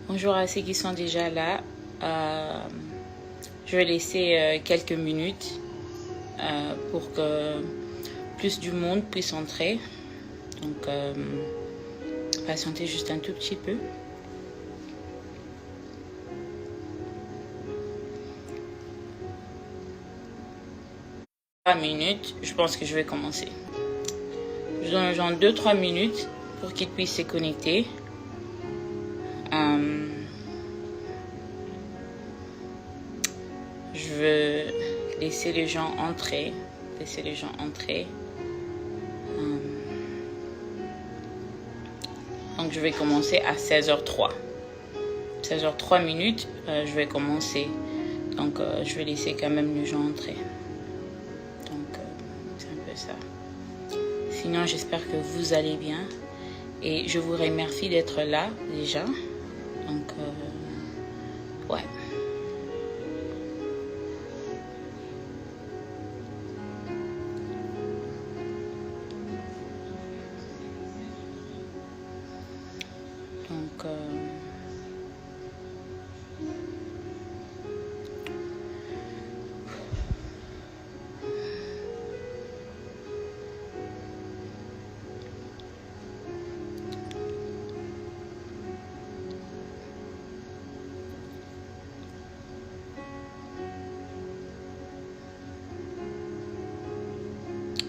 Bonjour à ceux qui sont déjà là. Je vais laisser quelques minutes pour que plus du monde puisse entrer. Donc, patientez juste un tout petit peu. Minutes, je pense que je vais commencer. Je donne genre 2-3 minutes pour qu'ils puissent se connecter. Je veux laisser les gens entrer. Donc je vais commencer à 16h03. 16h03 minutes, je vais commencer. Donc je vais laisser quand même les gens entrer. Donc c'est un peu ça. Sinon j'espère que vous allez bien. Et je vous remercie d'être là déjà. Donc ouais. Donc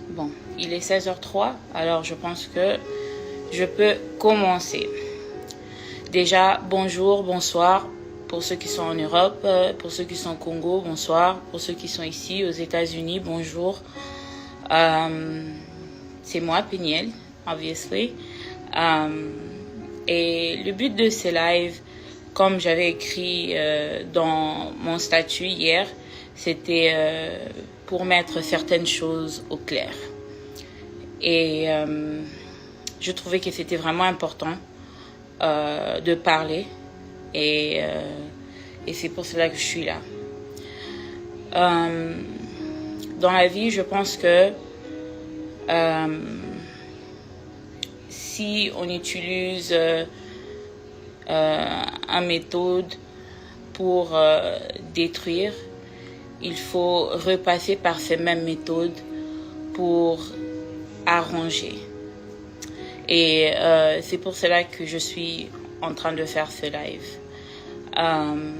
bon, il est 16h03, alors je pense que je peux commencer. Déjà, bonjour, bonsoir pour ceux qui sont en Europe, pour ceux qui sont au Congo, bonsoir. Pour ceux qui sont ici aux États-Unis, bonjour. C'est moi, Peniel, obviously. Et le but de ces lives, comme j'avais écrit dans mon statut hier, c'était pour mettre certaines choses au clair. Et je trouvais que c'était vraiment important de parler et c'est pour cela que je suis là. Dans la vie, je pense que si on utilise une méthode pour détruire, il faut repasser par ces mêmes méthodes pour arranger. Et c'est pour cela que je suis en train de faire ce live.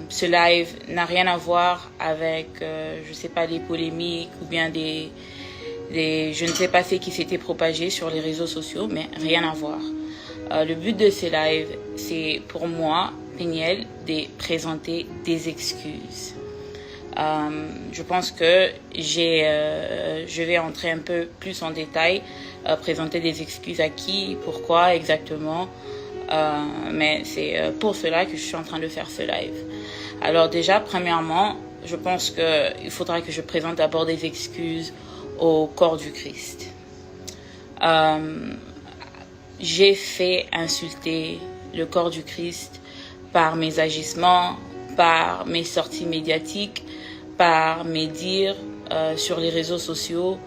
Ce live n'a rien à voir avec, je sais pas, des polémiques ou bien je ne sais pas ce qui s'était propagé sur les réseaux sociaux, mais rien à voir. Le but de ce live, c'est pour moi, Peniel, de présenter des excuses. Je pense que je vais entrer un peu plus en détail, présenter des excuses à qui, pourquoi exactement, mais c'est pour cela que je suis en train de faire ce live. Alors déjà, premièrement, je pense qu'il faudra que je présente d'abord des excuses au corps du Christ. J'ai fait insulter le corps du Christ par mes agissements, par mes sorties médiatiques, par mes dires sur les réseaux sociaux,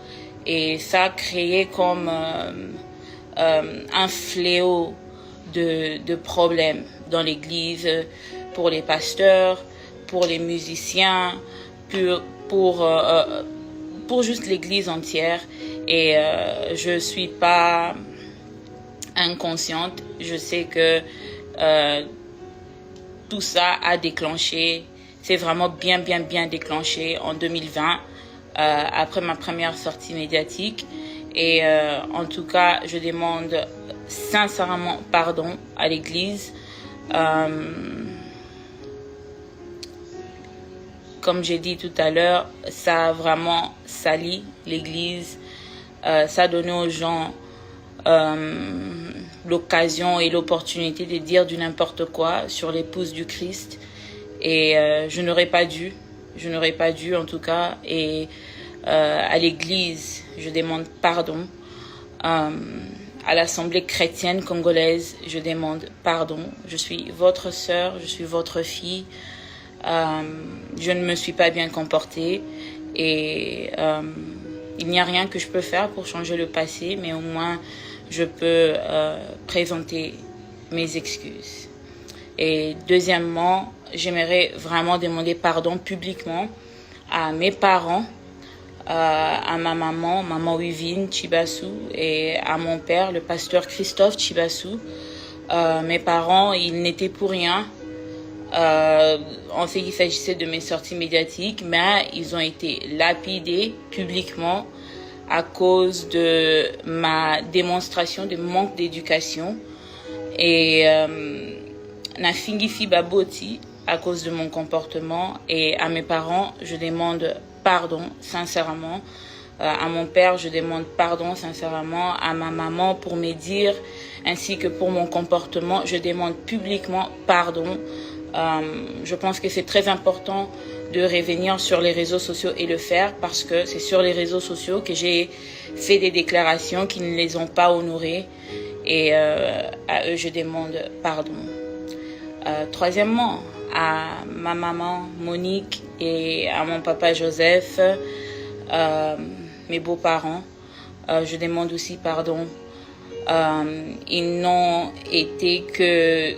et ça a créé comme un fléau de problèmes dans l'église, pour les pasteurs, pour les musiciens, pour juste l'église entière. Et je suis pas inconsciente, je sais que tout ça a déclenché, c'est vraiment bien déclenché en 2020, après ma première sortie médiatique. Et en tout cas, je demande sincèrement pardon à l'église. Comme j'ai dit tout à l'heure, ça a vraiment sali l'église. Ça a donné aux gens l'occasion et l'opportunité de dire du n'importe quoi sur l'épouse du Christ. Et je n'aurais pas dû en tout cas. Et à l'église, je demande pardon. à l'Assemblée chrétienne congolaise, je demande pardon. Je suis votre sœur, je suis votre fille. Je ne me suis pas bien comportée et il n'y a rien que je peux faire pour changer le passé, mais au moins je peux présenter mes excuses. Et deuxièmement, j'aimerais vraiment demander pardon publiquement à mes parents, à ma maman Wivine Chibassou, et à mon père, le pasteur Christophe Chibassou. Mes parents, ils n'étaient pour rien en ce qui s'agissait de mes sorties médiatiques, mais ils ont été lapidés publiquement à cause de ma démonstration de manque d'éducation et Nafingifi Baboti à cause de mon comportement. Et à mes parents, je demande pardon sincèrement. À mon père, je demande pardon sincèrement. À ma maman pour mes dires ainsi que pour mon comportement, je demande publiquement pardon. Je pense que c'est très important de revenir sur les réseaux sociaux et le faire parce que c'est sur les réseaux sociaux que j'ai fait des déclarations qui ne les ont pas honorées et à eux je demande pardon. Troisièmement, à ma maman Monique et à mon papa Joseph, mes beaux-parents, je demande aussi pardon. Ils n'ont été que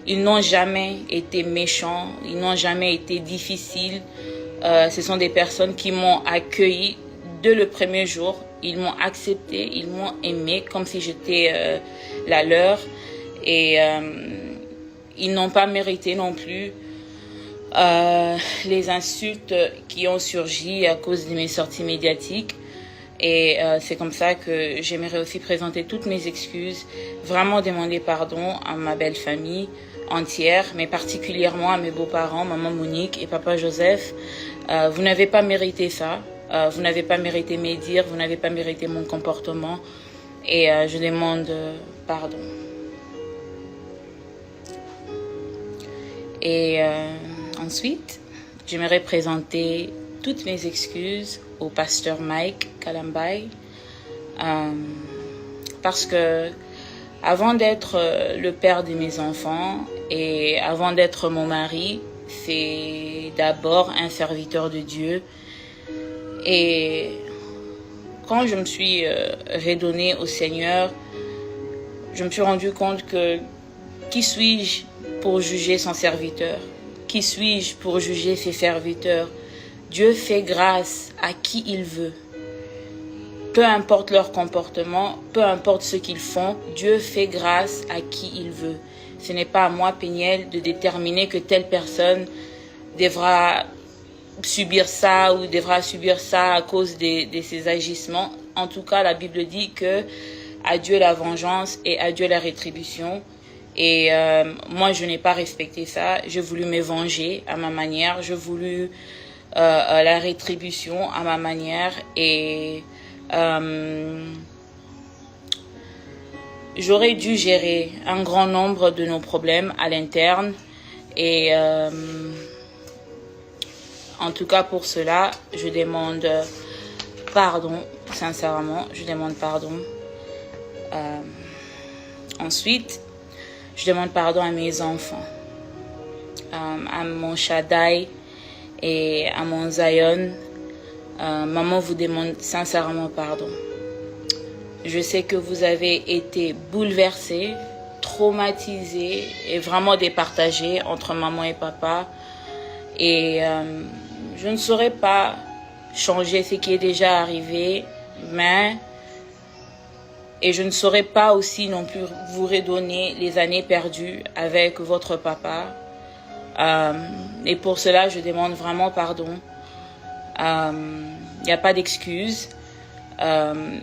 ils n'ont jamais été méchants, ils n'ont jamais été difficiles. Ce sont des personnes qui m'ont accueilli dès le premier jour. Ils m'ont accepté, ils m'ont aimé comme si j'étais la leur. Et ils n'ont pas mérité non plus les insultes qui ont surgi à cause de mes sorties médiatiques. Et c'est comme ça que j'aimerais aussi présenter toutes mes excuses, vraiment demander pardon à ma belle famille entière, mais particulièrement à mes beaux-parents, maman Monique et papa Joseph. Vous n'avez pas mérité ça, vous n'avez pas mérité mes dires, vous n'avez pas mérité mon comportement et je demande pardon. Et ensuite, j'aimerais présenter toutes mes excuses au pasteur Mike Kalambay parce que avant d'être le père de mes enfants et avant d'être mon mari, c'est d'abord un serviteur de Dieu. Et quand je me suis redonnée au Seigneur, je me suis rendu compte que qui suis-je pour juger son serviteur? Qui suis-je pour juger ses serviteurs? Dieu fait grâce à qui il veut. Peu importe leur comportement, peu importe ce qu'ils font, Dieu fait grâce à qui il veut. Ce n'est pas à moi, Péniel, de déterminer que telle personne devra subir ça ou devra subir ça à cause de ses agissements. En tout cas, la Bible dit que à Dieu la vengeance et à Dieu la rétribution. Et moi, je n'ai pas respecté ça. J'ai voulu me venger à ma manière. J'ai voulu la rétribution à ma manière. Et j'aurais dû gérer un grand nombre de nos problèmes à l'interne. Et en tout cas, pour cela, je demande pardon, sincèrement. Je demande pardon. Ensuite, je demande pardon à mes enfants, à mon Shaddai et à mon Zion. Maman vous demande sincèrement pardon. Je sais que vous avez été bouleversés, traumatisés et vraiment départagés entre maman et papa. Et je ne saurais pas changer ce qui est déjà arrivé, mais... Et je ne saurais pas aussi non plus vous redonner les années perdues avec votre papa. Et pour cela, je demande vraiment pardon. Il n'y a pas d'excuse.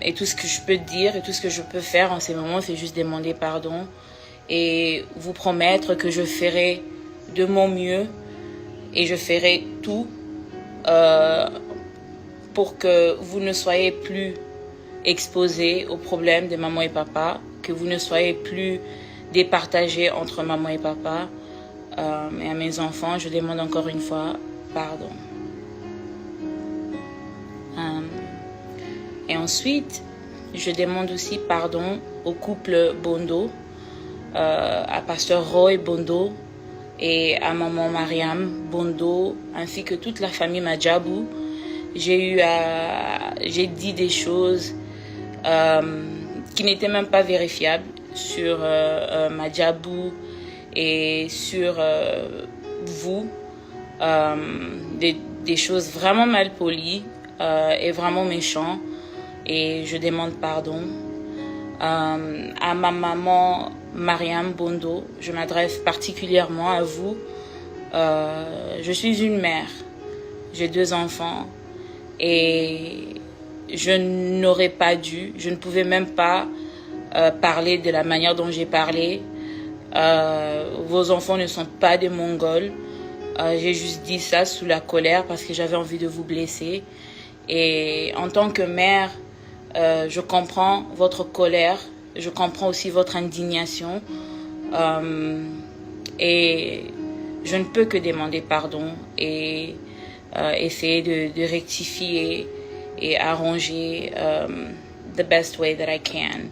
Et tout ce que je peux dire et tout ce que je peux faire en ces moments, c'est juste demander pardon. Et vous promettre que je ferai de mon mieux. Et je ferai tout pour que vous ne soyez plus exposés aux problèmes de maman et papa, que vous ne soyez plus départagés entre maman et papa. Et à mes enfants, je demande encore une fois pardon. Et ensuite, Je demande aussi pardon au couple Bondo, à Pasteur Roy Bondo et à maman Mariam Bondo, ainsi que toute la famille Madjabou. J'ai dit des choses qui n'étaient même pas vérifiables sur Madjabou et sur vous, des choses vraiment mal polies et vraiment méchantes, et je demande pardon. À ma maman Mariam Bondo, je m'adresse particulièrement à vous. Je suis une mère, j'ai 2 enfants et je n'aurais pas dû, je ne pouvais même pas parler de la manière dont j'ai parlé. Vos enfants ne sont pas des Mongols. J'ai juste dit ça sous la colère parce que j'avais envie de vous blesser. Et en tant que mère, je comprends votre colère, je comprends aussi votre indignation. Et je ne peux que demander pardon et essayer de rectifier et arranger the best way that I can.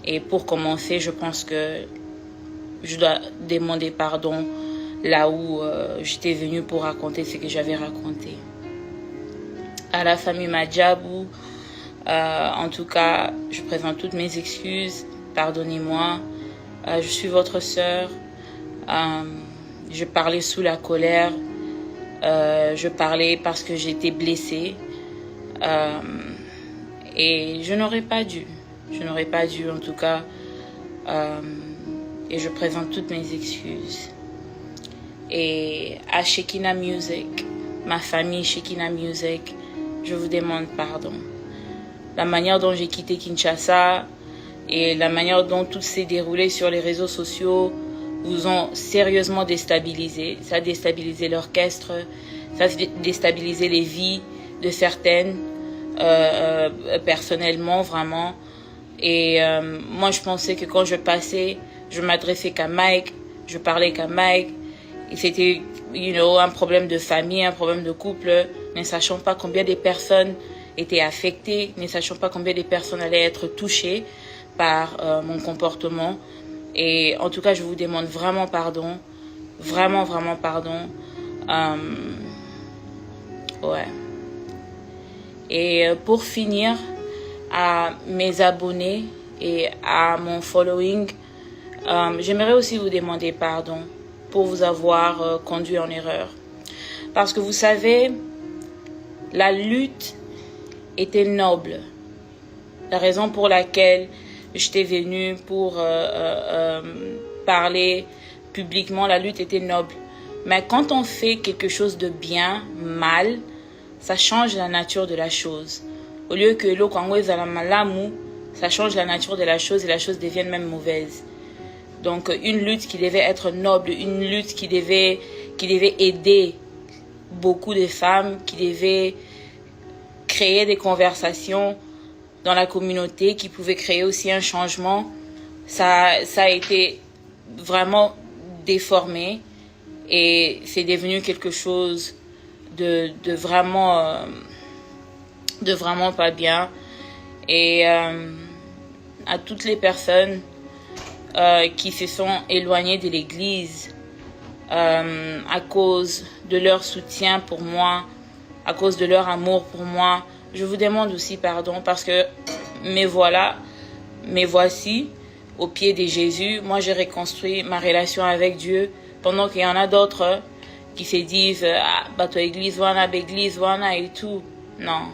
Et pour commencer, je pense que je dois demander pardon là où j'étais venue pour raconter ce que j'avais raconté. À la famille Madjabou, en tout cas, je présente toutes mes excuses. Pardonnez-moi. Je suis votre sœur. Je parlais sous la colère. Je parlais parce que j'étais blessée. Et je n'aurais pas dû. Je n'aurais pas dû, en tout cas. Et je présente toutes mes excuses. Et à Shekinah Music, ma famille Shekinah Music, je vous demande pardon. La manière dont j'ai quitté Kinshasa et la manière dont tout s'est déroulé sur les réseaux sociaux vous ont sérieusement déstabilisé. Ça a déstabilisé l'orchestre, ça a déstabilisé les vies de certaines, personnellement, vraiment. Et moi, je pensais que quand je passais, je m'adressais qu'à Mike, je parlais qu'à Mike. Et c'était, un problème de famille, un problème de couple, ne sachant pas combien de personnes étaient affectées, ne sachant pas combien de personnes allaient être touchées par mon comportement. Et en tout cas, je vous demande vraiment pardon. Vraiment, vraiment pardon. Ouais. Et pour finir, à mes abonnés et à mon following, j'aimerais aussi vous demander pardon pour vous avoir conduit en erreur. Parce que vous savez, la lutte était noble. La raison pour laquelle j'étais venue pour parler publiquement, la lutte était noble. Mais quand on fait quelque chose de bien, mal, ça change la nature de la chose. Au lieu que l'eau kangwez à la malamu, ça change la nature de la chose et la chose devient même mauvaise. Donc une lutte qui devait être noble, une lutte qui devait aider beaucoup de femmes, qui devait créer des conversations dans la communauté, qui pouvait créer aussi un changement, ça a été vraiment déformé et c'est devenu quelque chose de vraiment pas bien. Et à toutes les personnes qui se sont éloignées de l'église à cause de leur soutien pour moi, à cause de leur amour pour moi, je vous demande aussi pardon parce que me voici au pied de Jésus. Moi, j'ai reconstruit ma relation avec Dieu pendant qu'il y en a d'autres qui se disent bateau église wana et tout. Non.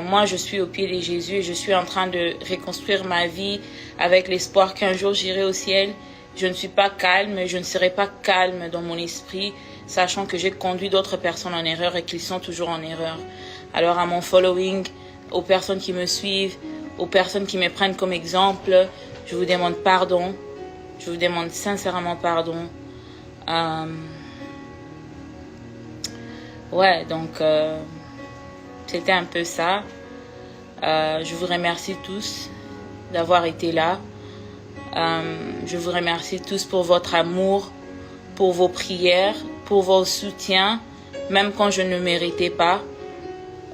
Moi, je suis au pied de Jésus et je suis en train de reconstruire ma vie avec l'espoir qu'un jour j'irai au ciel. Je ne suis pas calme, je ne serai pas calme dans mon esprit, sachant que j'ai conduit d'autres personnes en erreur et qu'ils sont toujours en erreur. Alors à mon following, aux personnes qui me suivent, aux personnes qui me prennent comme exemple, je vous demande pardon. Je vous demande sincèrement pardon. C'était un peu ça. Je vous remercie tous d'avoir été là. Je vous remercie tous pour votre amour, pour vos prières, pour vos soutiens, même quand je ne méritais pas.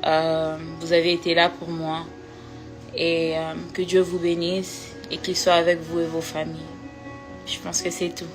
Vous avez été là pour moi. Et que Dieu vous bénisse et qu'il soit avec vous et vos familles. Je pense que c'est tout.